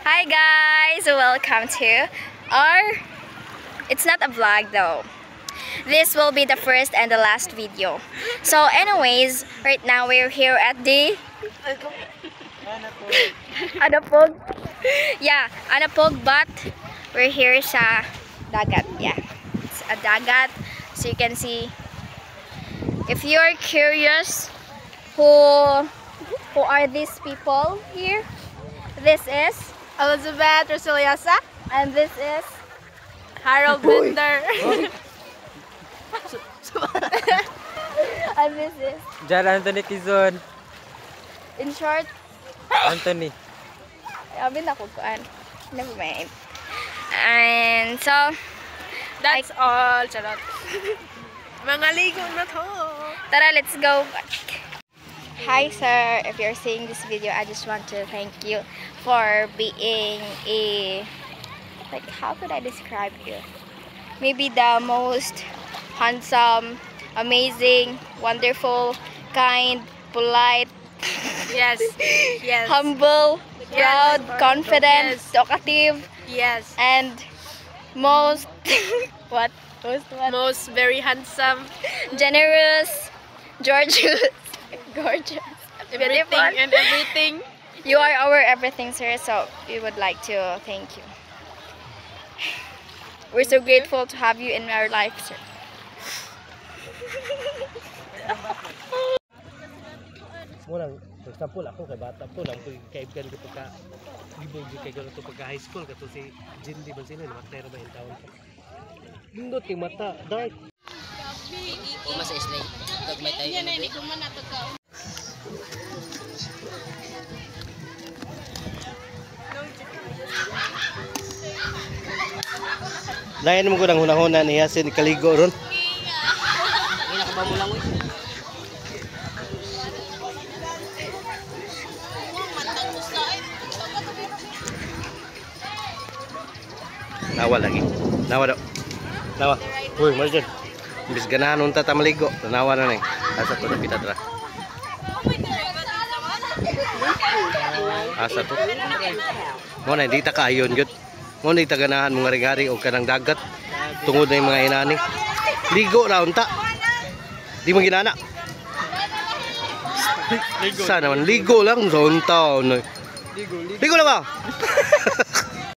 Hi guys, welcome to our, it's not a vlog though. This will be the first and the last video. So anyways, right now we're here at the Anapog. Yeah, Anapog, but we're here sa dagat. Yeah, it's a dagat. So you can see, if you're curious who are these people here, this is Elizabeth Rosiliosa and this is Harold Bender. and this is, Jan Anthony Quezon. in short, Anthony. Abin ako kuan. Never mind. And so, That's all. Charot. Mga ligo na to. tara, let's go back. Hi sir, if you're seeing this video, I just want to thank you for being a, like, how could I describe you? Maybe the most handsome, amazing, wonderful, kind, polite, Yes. Yes. humble, proud, Yes. confident, Yes. talkative, Yes. and most what? Most very handsome. Generous, gorgeous, gorgeous, Everything beautiful. and everything. You are our everything, sir. So we would like to thank you. We're so grateful to have you in our life, sir. Munang example ako kay bata po lang kaibigan ko pagka libog kay galo to pagka high school kato si Jindy man sino namatay ra ba yung taon. Lindot yung mata, dark. Uma sa snake. Tag may tayo. Yan ay ko man ato ka. Lain mo ko nang hunahuna ni Yasin kaligo ron. Ni nakabaw mo lang oy. Nawa lagi. Nawa daw. Nawa. Uy, Marjan. Imbis ganahan unta ta maligo. Nawa na ni. Asa to napita tra. Asa to. Mo na di ta kaayon gyud. Mo na ganahan mo ngari-ngari og kanang dagat. Tungod na yung mga inani. Ligo ra unta. Di mo ginana. Sana man ligo lang sa unta. Ligo lang ba?